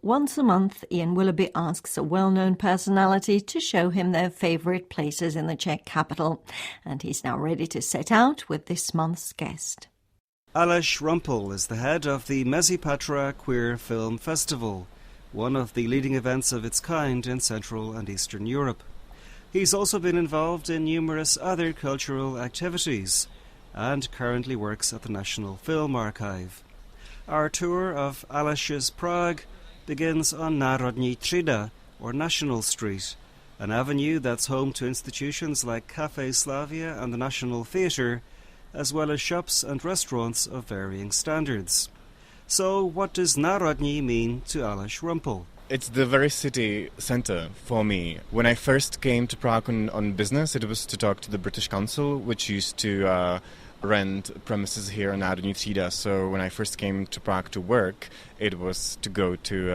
once a month, Ian Willoughby asks a well-known personality to show him their favourite places in the Czech capital. And he's now ready to set out with this month's guest. Aleš Rumpel is the head of the Mezipatra Queer Film Festival, one of the leading events of its kind in Central and Eastern Europe. He's also been involved in numerous other cultural activities and currently works at the National Film Archive. Our tour of Aleš's Prague begins on Národní třída, or National Street, an avenue that's home to institutions like Café Slavia and the National Theatre, as well as shops and restaurants of varying standards. So what does Národní mean to Aleš Rumpel? It's the very city centre for me. When I first came to Prague on business, it was to talk to the British Council, which used to rent premises here in Národní třída. So when I first came to Prague to work, it was to go to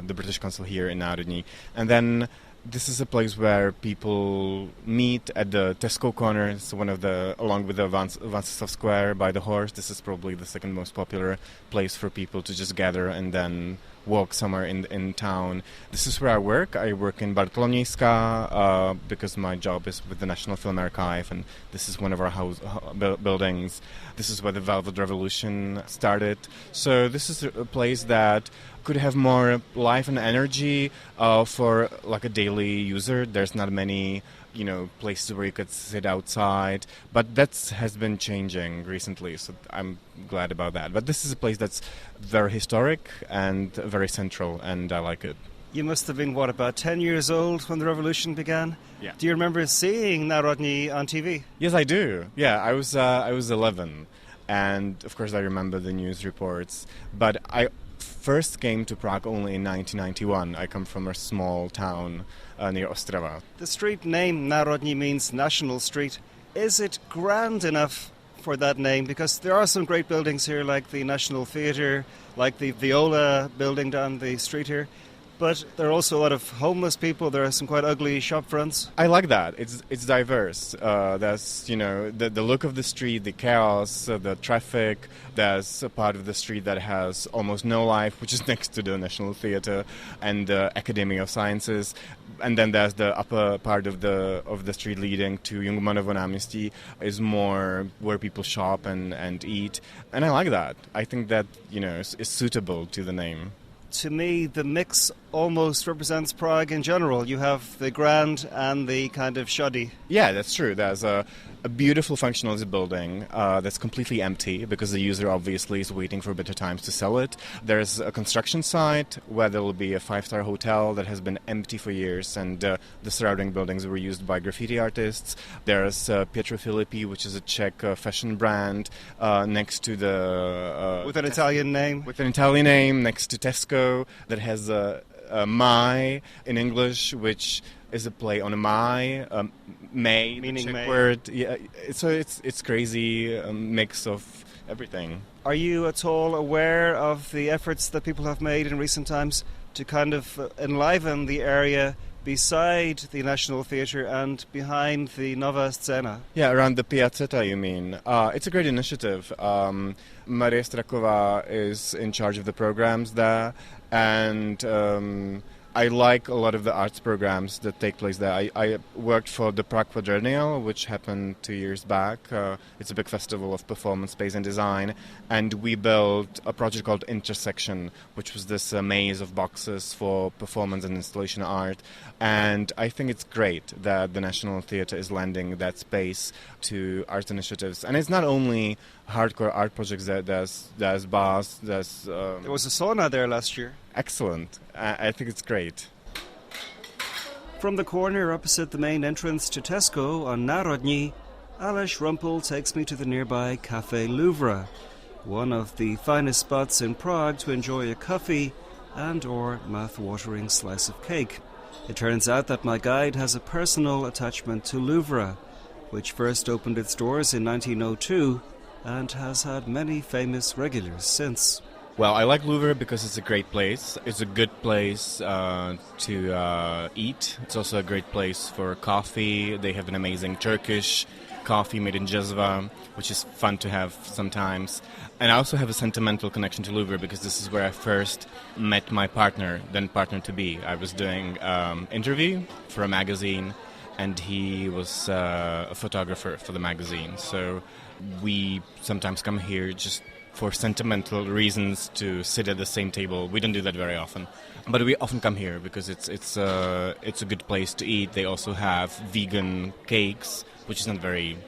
the British Council here in Národní. And then this is a place where people meet at the Tesco corner. It's one of along with the Václav Square by the horse. This is probably the second most popular place for people to just gather and then walk somewhere in town. This is where I work. I work in Bartolomějská because my job is with the National Film Archive, and this is one of our buildings. This is where the Velvet Revolution started. So this is a place that could have more life and energy for like a daily user. There's not many places where you could sit outside, but that has been changing recently, so I'm glad about that. But this is a place that's very historic and very central, and I like it. You must have been, about 10 years old when the revolution began? Yeah. Do you remember seeing Národní on TV? Yes, I do. Yeah, I was 11, and of course I remember the news reports, but I first came to Prague only in 1991. I come from a small town near Ostrava. The street name Národní means National Street. Is it grand enough for that name? Because there are some great buildings here, like the National Theatre, like the Viola building down the street here. But there are also a lot of homeless people. There are some quite ugly shop fronts. I like that. It's diverse. There's the look of the street, the chaos, the traffic. There's a part of the street that has almost no life, which is next to the National Theatre and the Academy of Sciences. And then there's the upper part of the street leading to Jungmannovo náměstí is more where people shop and eat. And I like that. I think that is suitable to the name. To me, the mix almost represents Prague in general. You have the grand and the kind of shoddy. Yeah, that's true. There's a beautiful functionalist building that's completely empty because the user obviously is waiting for better times to sell it. There's a construction site where there will be a 5-star hotel that has been empty for years, and the surrounding buildings were used by graffiti artists. There's Pietro Filippi, which is a Czech fashion brand, next to the... with an Italian name? With an Italian name, next to Tesco, that has Mai in English, which is a play on Mai, May, meaning May. Word. Yeah, so it's crazy mix of everything. Are you at all aware of the efforts that people have made in recent times to kind of enliven the area beside the National Theatre and behind the Nova Scena? Yeah, around the Piazzetta, you mean. It's a great initiative. Maria Straková is in charge of the programs there, and I like a lot of the arts programs that take place there. I worked for the Prague Quadrennial, which happened 2 years back. It's a big festival of performance, space and design. And we built a project called Intersection, which was this maze of boxes for performance and installation art. And I think it's great that the National Theatre is lending that space to art initiatives. And it's not only hardcore art projects. There's bars, there was a sauna there last year. Excellent. I think it's great. From the corner opposite the main entrance to Tesco on Národní, Aleš Rumpel takes me to the nearby Café Louvre, one of the finest spots in Prague to enjoy a coffee and/or mouth-watering slice of cake. It turns out that my guide has a personal attachment to Louvre, which first opened its doors in 1902 and has had many famous regulars since. Well, I like Louvre because it's a great place. It's a good place to eat. It's also a great place for coffee. They have an amazing Turkish coffee made in Jezva, which is fun to have sometimes. And I also have a sentimental connection to Louvre because this is where I first met my partner, then partner-to-be. I was doing interview for a magazine, and he was a photographer for the magazine. So we sometimes come here just for sentimental reasons to sit at the same table. We don't do that very often, but we often come here because it's a good place to eat. They also have vegan cakes, which is not very,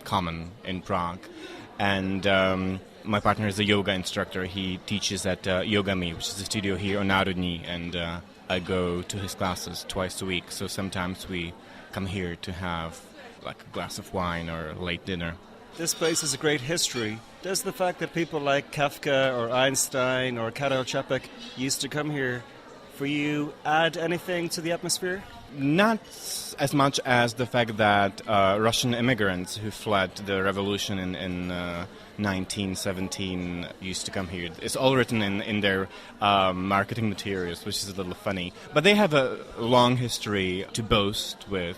common in Prague. And my partner is a yoga instructor. He teaches at Yogami, which is a studio here on Národní, and I go to his classes twice a week. So sometimes we come here to have like a glass of wine or a late dinner. This place has a great history. Does the fact that people like Kafka or Einstein or Karel Čapek used to come here for you add anything to the atmosphere? Not as much as the fact that Russian immigrants who fled the revolution in 1917 used to come here. It's all written in their marketing materials, which is a little funny. But they have a long history to boast with.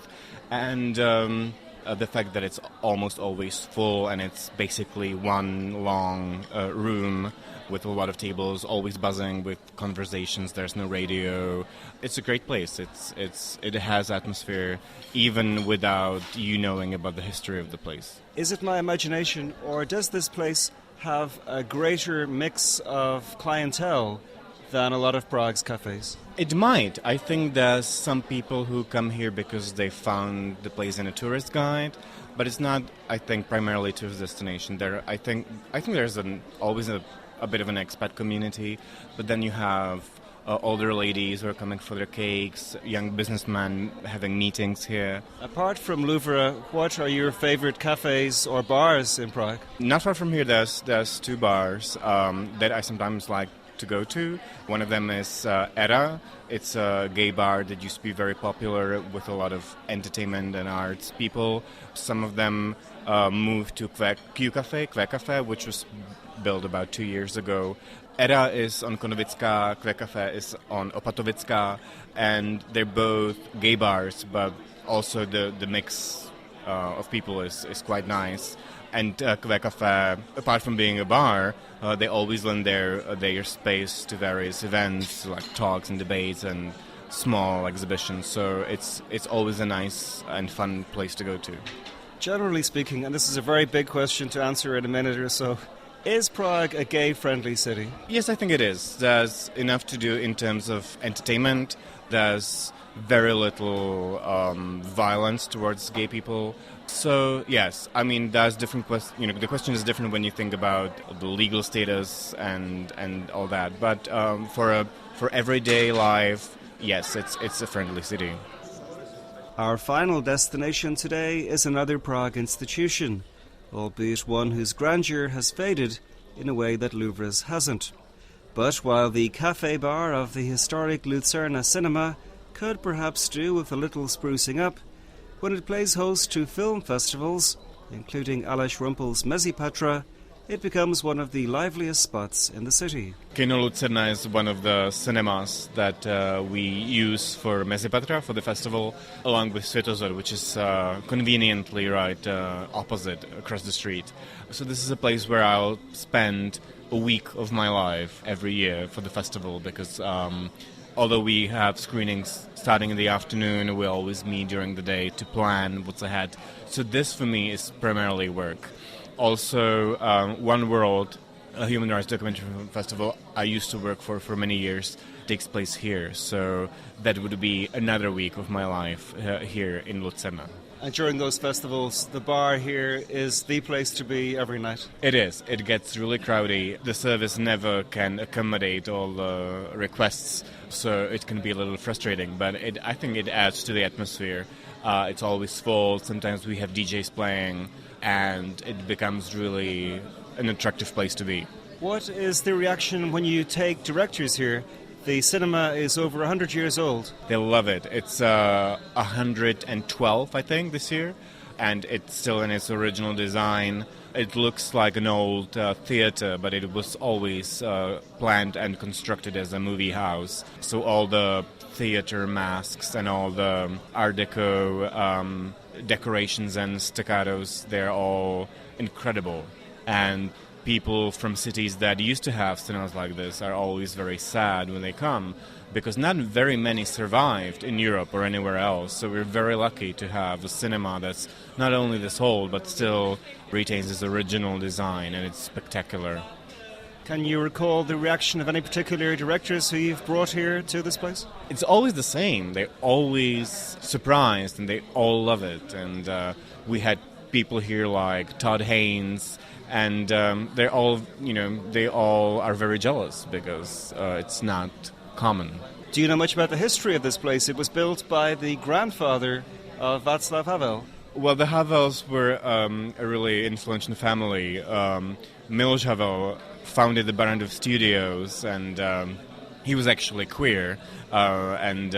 And the fact that it's almost always full and it's basically one long room with a lot of tables, always buzzing with conversations. There's no radio. It's a great place. It has atmosphere even without you knowing about the history of the place. Is it my imagination, or does this place have a greater mix of clientele than a lot of Prague's cafes? It might. I think there's some people who come here because they found the place in a tourist guide, but it's not, I think, primarily a tourist destination. I think there's always a bit of an expat community, but then you have older ladies who are coming for their cakes, young businessmen having meetings here. Apart from Louvre, what are your favorite cafes or bars in Prague? Not far from here, there's two bars that I sometimes like to go to. One of them is Era. It's a gay bar that used to be very popular with a lot of entertainment and arts people. Some of them moved to Q Café, which was built about 2 years ago. Era is on Konovická, Q Café is on Opatovická, and they're both gay bars, but also the mix of people is quite nice. And Q Café, apart from being a bar, they always lend their space to various events like talks and debates and small exhibitions. So it's always a nice and fun place to go to. Generally speaking, and this is a very big question to answer in a minute or so, is Prague a gay-friendly city? Yes, I think it is. There's enough to do in terms of entertainment. There's very little violence towards gay people. So, yes, I mean, there's different questions. The question is different when you think about the legal status and all that. But for everyday life, yes, it's a friendly city. Our final destination today is another Prague institution, albeit one whose grandeur has faded in a way that Louvre's hasn't. But while the cafe bar of the historic Lucerna cinema could perhaps do with a little sprucing up, when it plays host to film festivals, including Aleš Rumpel's Mezipatra, it becomes one of the liveliest spots in the city. Kino Lucerna is one of the cinemas that we use for Mezipatra, for the festival, along with Světozor, which is conveniently right opposite, across the street. So this is a place where I'll spend a week of my life every year for the festival, because although we have screenings starting in the afternoon, we always meet during the day to plan what's ahead. So this, for me, is primarily work. Also, One World, a human rights documentary festival I used to work for many years, takes place here. So that would be another week of my life here in Lucerna. And during those festivals, the bar here is the place to be every night? It is. It gets really crowded. The service never can accommodate all the requests, so it can be a little frustrating. But I think it adds to the atmosphere. It's always full. Sometimes we have DJs playing, and it becomes really an attractive place to be. What is the reaction when you take directors here? The cinema is over 100 years old. They love it. It's 112, I think, this year, and it's still in its original design. It looks like an old theater, but it was always planned and constructed as a movie house. So all the theater masks and all the Art Deco decorations and staccatos, they're all incredible. And people from cities that used to have cinemas like this are always very sad when they come, because not very many survived in Europe or anywhere else. So we're very lucky to have a cinema that's not only this old, but still retains its original design, and it's spectacular. Can you recall the reaction of any particular directors who you've brought here to this place? It's always the same. They're always surprised, and they all love it. And we had people here like Todd Haynes, and they all are very jealous because it's not common. Do you know much about the history of this place? It was built by the grandfather of Václav Havel. Well, the Havels were a really influential family. Miloš Havel founded the Barrandov Studios, and he was actually queer, and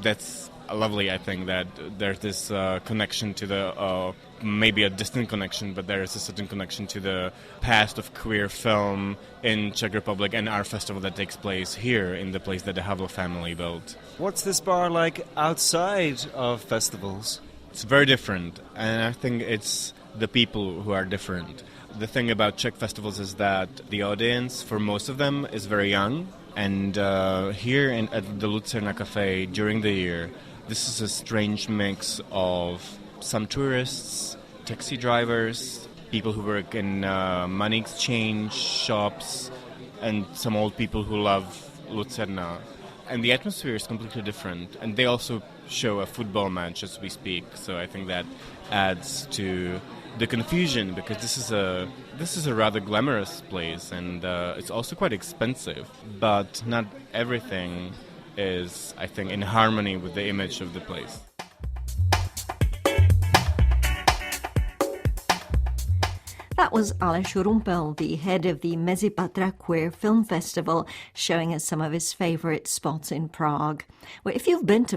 that's lovely. I think that there's this connection to the, maybe a distant connection, but there is a certain connection to the past of queer film in Czech Republic and our festival that takes place here in the place that the Havel family built. What's this bar like outside of festivals? It's very different, and I think it's the people who are different. The thing about Czech festivals is that the audience, for most of them, is very young. And here at the Lucerna Cafe during the year, this is a strange mix of some tourists, taxi drivers, people who work in money exchange shops, and some old people who love Lucerna. And the atmosphere is completely different. And they also show a football match as we speak, so I think that adds to the confusion, because this is a rather glamorous place, and it's also quite expensive, but not everything is, I think, in harmony with the image of the place. That was Aleš Rumpel, the head of the Mezipatra Queer Film Festival, showing us some of his favourite spots in Prague. Well, if you've been to